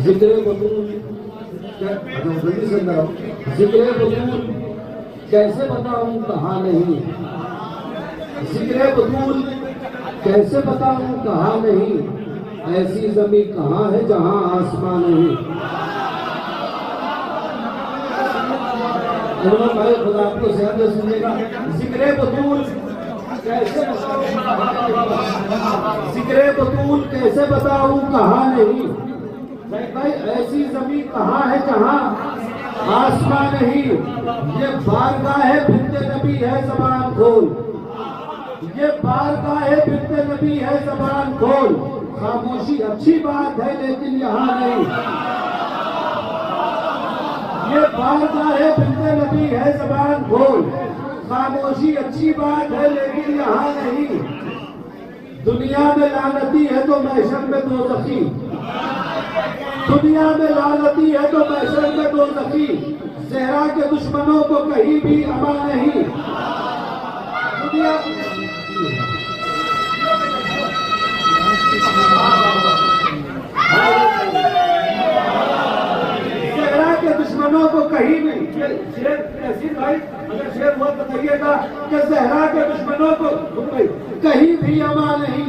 जिक्र बतूल जिक्र बतूल कैसे बताऊं कहाँ नहीं, जिक्र बतूल कैसे बताऊं कहाँ नहीं, ऐसी जमीन कहाँ है जहाँ आसमान नहीं। भाई खुदा आपको सेहत सुनिएगा। जिक्र बतूल कैसे जिक्र बतूल कैसे बताऊं कहाँ नहीं, भाई ऐसी जमीन कहाँ है जहाँ आसमान नहीं। ये बारगाह है बिनते नबी है ज़बान खोल, ये बारगाह है बिनते नबी है ज़बान खोल। खामोशी अच्छी बात है लेकिन यहाँ नहीं। ये बारगाह है बिनते नबी है ज़बान खोल, खामोशी अच्छी बात है लेकिन यहाँ नहीं। दुनिया में लानती है तो महशर में दोज़खी, दुनिया में लानती है तो महशर में दोज़खी। ज़हरा के दुश्मनों को कहीं भी अमान नहीं। दुनिया ज़हरा के दुश्मनों को कहीं भी, शेर भाई अगर शेर हुआ बताइएगा कि ज़हरा के दुश्मनों को कहीं भी अमान नहीं।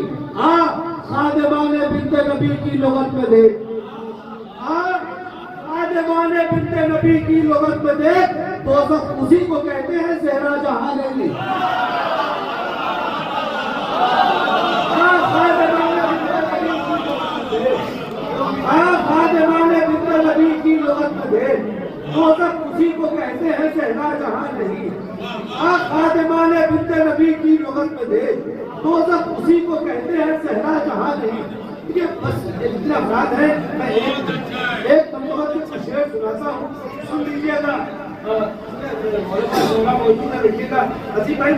खादिमाने बिनते नबी की लुगत में देख, खादिमाने बिनते नबी की लुगत में देख, दोज़ख उसी को कहते हैं ज़हरा जहां नहीं। खादिमाने बिनते नबी की लुगत में देख, दोज़ख उसी को कहते हैं ज़हरा जहां नहीं। खादिमाने बिनते नबी की लुगत में देख, दोज़ख उसी को कहते हैं ज़हरा जहां नहीं। ये बस इतना बात है। मैं एक तंबूर शेर सुनाता हूँ, सुन लीजिएगा। मौजूद है, देखिएगा। अजी भाई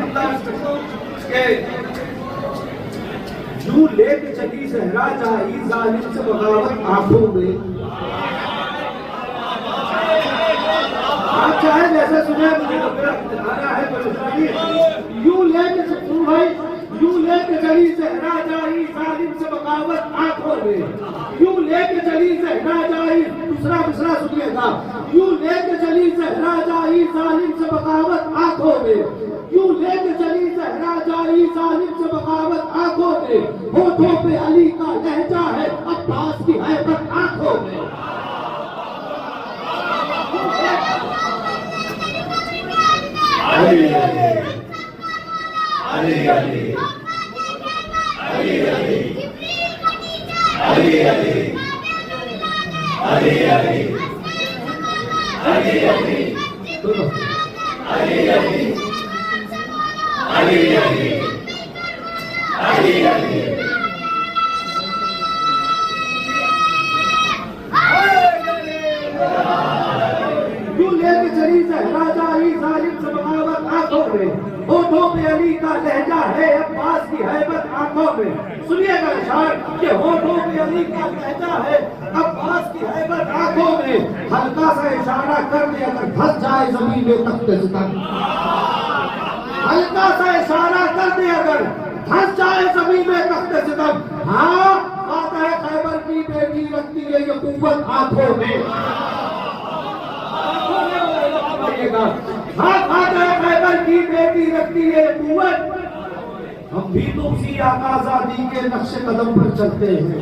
यूं लेके चली ज़हरा जाई जालिम से बगावत आंखों में। आप चाहे जैसे सुने, आना है परेशानी। यूं लेके सुन भाई, यूं लेके चली ज़हरा जाई जालिम से बगावत आंखों में। यूं लेके चली ज़हरा जाई, दूसरा दूसरा सुनिएगा। यूं लेके चली ज़हरा जाई जालिम से बगावत आंखों में। यूं लेके चली ज़हरा जाई जालिम से बगावत आंखों में। होठों पे अली का लहजा है, अब्बास की हैबत आंखों में। अली अली अली अली अली अली अली अली अली अली अली अली अली अली अली अली। यूं लेके चली ज़हरा जाई जालिम से बगावत आंखों में। होठों पे अली का लहजा है, अब्बास की हैबत आंखों में। सुनिएगा शायर कि होठों पे अली का लहजा है, अब्बास की हैबत आंखों में। हल्का सा इशारा कर दे अगर धंस जाए जमीन में तख्ते सितम। हल्का सा इशारा कर दे अगर धंस जाए जमीन में तख्ते सितम। हाँ, बात है खैबर की बेटी रखती है ये कुव्वत आंखों में। हाँ, बात है खैबर की बेटी रखती है कुव्वत। हम भी तो उसी आज़ादी के नक्शे कदम पर चलते हैं।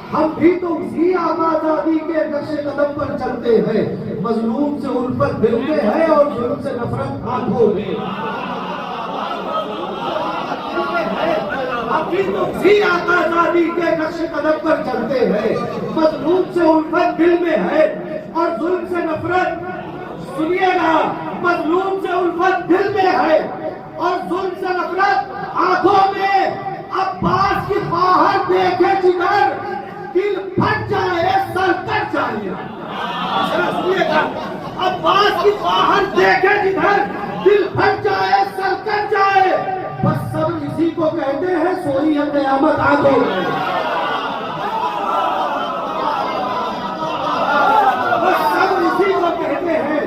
हम भी तो उसी आज़ादी के नक्शे कदम पर चलते हैं। मजलूम से उल्फत दिल में है और जुल्म से नफरत आंखों में। हम भी तो उसी आज़ादी के नक्शे कदम पर चलते हैं। मजलूम से उल्फत दिल में है और जुल्म से नफरत। सुनिएगा, मजलूम से उल्फत दिल में है और जुल्म से नफरत आंखों में। अब्बास की बाहर देखे जिगर दिल फट जाए सर कट जाए। सुनिएगा, अब्बास की बाहर देखे जिधर दिल फट जाए सर कट जाए। बस सब इसी को कहते हैं सोई है कयामत आंखों में। बस सब इसी को कहते हैं।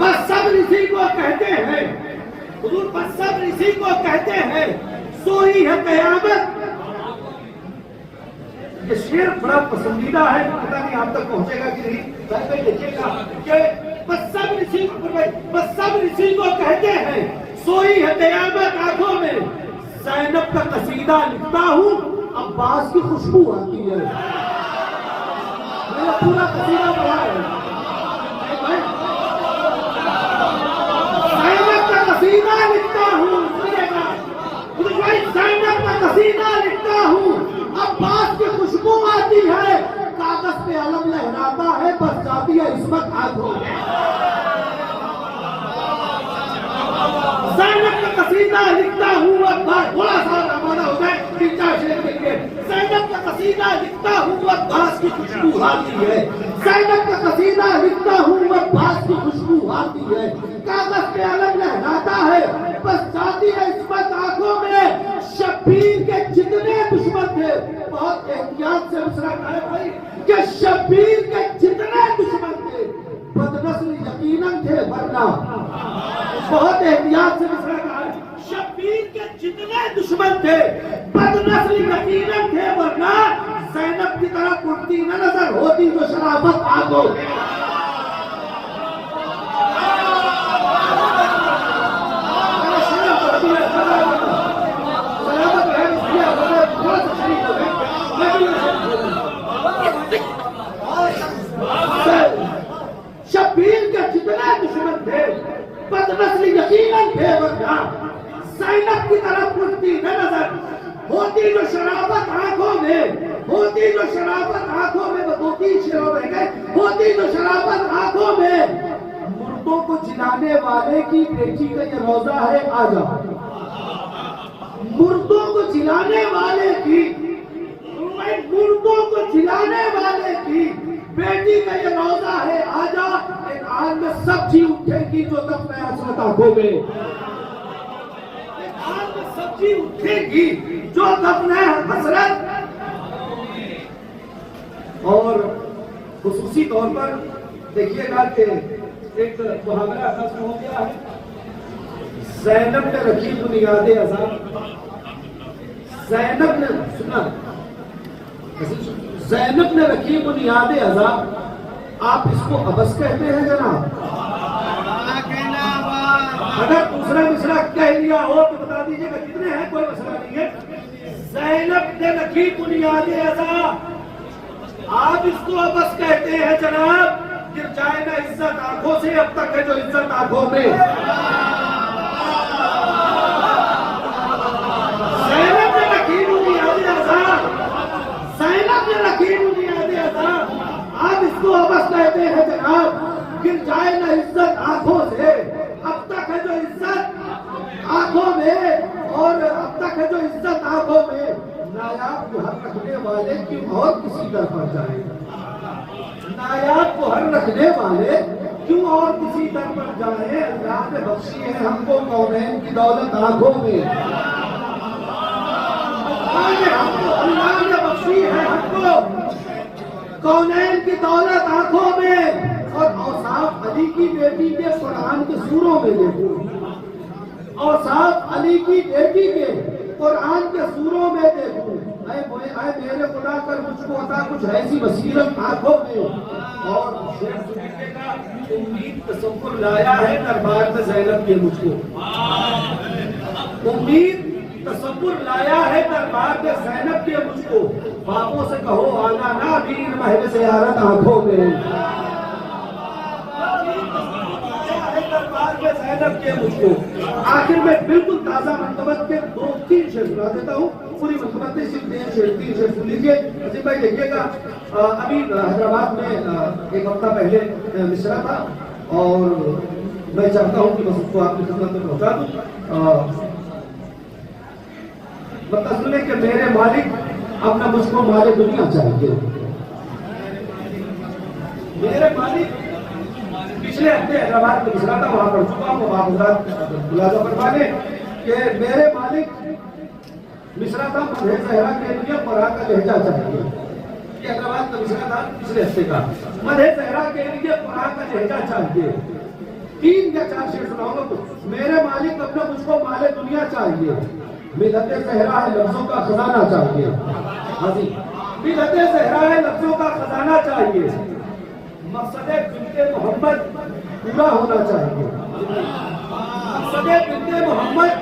बस सब इसी को कहते हैं, हुजूर बस सब इसी को कहते हैं सोई है कयामत ये शेर बड़ा पसंदीदा है, पता नहीं आप तक पहुंचेगा कि नहीं। भाई देखिएगा कि बस सब ऋषि को कहते हैं सोई है कयामत आंखों में, ज़ैनब का कसीदा लिखता हूँ अब्बास की खुशबू आती है। मैंने पूरा कसीदा पढ़ा है, ज़ैनब का कसीदा लिखता हूँ, ज़ैनब का कसीदा लिखता हूँ अब्बास की खुशबू आती है, कागज पे अलम लहराता है बस जाती है इस्मत आंखों में। ज़ैनब का कसीदा लिखता हूँ अब्बास, थोड़ा सा रवाना हो जाए 3-4 शेर के लिए। ज़ैनब का कसीदा लिखता हूँ अब्बास की खुशबू आती है, ज़ैनब का कसीदा लिखता हूँ अब्बास की खुशबू आती है, कागज पे अलम लहराता है बस जाती है इस्मत आंखों में। शब्बीर के जितने दुश्मन थे, बहुत एहतियात से मिसरा है भाई कि शब्बीर के जितने दुश्मन थे बदनस्ल यकीनन थे, वरना बहुत एहतियात से मिसरा है, शब्बीर के जितने दुश्मन थे बदनस्ल यकीनन थे, वरना ज़ैनब की तरह कुर्ती न नजर होती जो शराफत आगो। शब्बीर के जितने दुश्मन थे बदनस्ल यकीनन थे, वरना ज़ैनब की तरफ कुर्ती न नजर होती जो शराफत आंखों में, होती जो शराफत आंखों में, वो 2-3 शेर रह गए, होती जो शराफत आंखों में। मुर्दों को जिलाने वाले की बेटी का ये रोजा है आजा, मुर्दों को जिलाने वाले की, मुर्दों को जिलाने वाले की बेटी का ये रोजा है आजा, एक आन में सब जी उठेगी जो दफन है हसरत आंखों में, एक आन में सब जी उठेगी जो दफन है हसरत। और खुसूसी तौर पर देखिएगा कि एक मुहावरा खत्म हो गया है, ज़ैनब ने रखी बुनियादे अज़ाब, ज़ैनब ने सुना, ज़ैनब ने रखी बुनियादे अज़ाब, आप इसको अबस कहते हैं जनाब? अगर दूसरा मिसरा कह लिया हो तो बता दीजिएगा, कितने हैं कोई मसला नहीं है। ज़ैनब ने रखी बुनियादे अज़ाब, आप इसको अबस कहते हैं जनाब, गिर जाए ना इज्जत आंखों से, अब तक है जो इज्जत आंखों में। ज़ैनब ने रखी बुनियादे अज़ाब, ज़ैनब ने रखी बुनियादे अज़ाब, आप इसको अबस कहते हैं जनाब, गिर जाए ना इज्जत आंखों से, अब तक है जो इज्जत आंखों में, और अब तक है जो इज्जत आंखों में। नायाब को हर रखने वाले क्यों और किसी दर पर जाए, नायाब को हर रखने वाले क्यों और किसी दर पर जाए। अल्लाह ने बख्शी है हमको कौनैन की दौलत आंखों में, अल्लाह ने बख्शी है हमको कौनैन की दौलत आंखों में। और औसाफ अली की बेटी के कुरान के सूरों में देखो, औसाफ अली की बेटी के कुरान के सूरों में देखो, ऐ मेरे खुदा कर मुझको अता कुछ ऐसी बसीरत आंखों में। और उम्मीद तसव्वुर लाया है दरबार में ज़ैनब के मुझको, उम्मीद तसव्वुर लाया है दरबार में ज़ैनब के मुझको, बापों से कहो आना ना वीर महल से यारत आंखों में, दरबार में ज़ैनब के मुझको। आखिर में बिल्कुल ताजा मंतबत के 2-3 शेर सुना देता हूँ, पूरी मंतबत से सिर्फ 3 शेर सुन लीजिए। अजीम भाई देखिएगा, अभी हैदराबाद में एक हफ्ता पहले मिसरा था, और मैं चाहता हूँ कि बस उसको आपकी खिदमत में पहुँचा दूँ। मतलब सुने कि मेरे मालिक अपना मुझको माले दुनिया चाहिए, मेरे मालिक। पिछले हफ्ते हैदराबाद में मिसरा था, वहां पढ़ चुका हूँ, मुलाजा फरमाने कि मेरे मालिक मिसरा था मधे सहरा के लिए परा का लहजा चाहिए। ये हैदराबाद का मिसरा था पिछले हफ्ते का, मधे सहरा के लिए परा का लहजा चाहिए। 3 या 4 शेर सुनाऊंगा कुछ। मेरे मालिक अपना मुझको माले दुनिया चाहिए, मिलते सहरा है लफ्जों का खजाना चाहिए। हाजी मिलते सहराए लफ्जों का खजाना चाहिए, मकसद बिनते मोहम्मद पूरा होना चाहिए, मकसद बिनते मोहम्मद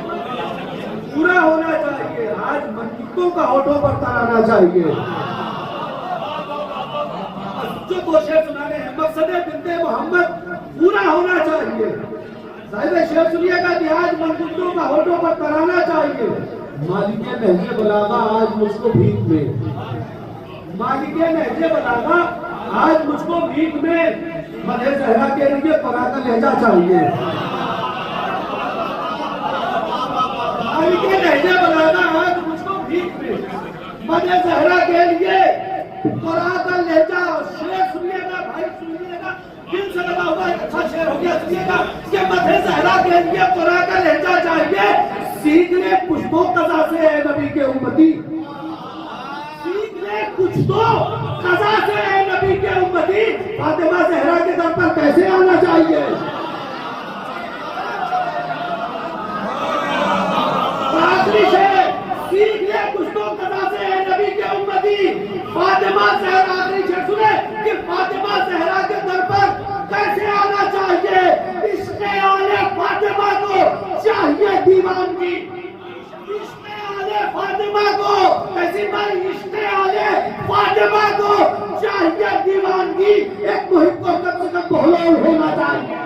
पूरा होना चाहिए। आज मंदिरों का होठों पर तराना चाहिए। जो दो शेर सुनाने हैं, मकसद बिनते मोहम्मद पूरा होना चाहिए। साहिब शेर सुनिएगा कि आज मंदिरों का होठों पर तराना चाहिए। मालिके नहजे बलागा आज मुझको भीख में, मालिके नहजे बलागा आज मुझको भीख में, मदे जहरा के लिए परा का लहजा चाहिए। मालिके नहजे बलागा आज मुझको भीख में, मदे जहरा के लिए परा का लहजा। शेर सुनिएगा भाई, सुनिएगा, दिल से लगा हुआ एक अच्छा शेर हो गया। सुनिएगा कि मदे जहरा के लिए परा का लहजा चाहिए। सीख ले कुछ तो कज़ा से है नबी के उम्मती, सीख ले कुछ तो कज़ा से है नबी के उम्मती। फातिमा ज़हरा के दर पर कैसे आना चाहिए? आखिरी शेर, सीख ले कुछ तो कज़ा से है नबी के उम्मती। फातिमा ज़हरा, आखिरी शेर सुने कि फातिमा ज़हरा के दर पर कैसे आना चाहिए। इश्क़े आले फातिमा को चाहिए दीवानगी, इश्क़े आले फातिमा को, कैसी भाई, इश्क़े आले फातिमा को चाहिए दीवानगी। एक मुहिब को कम से कम होना चाहिए।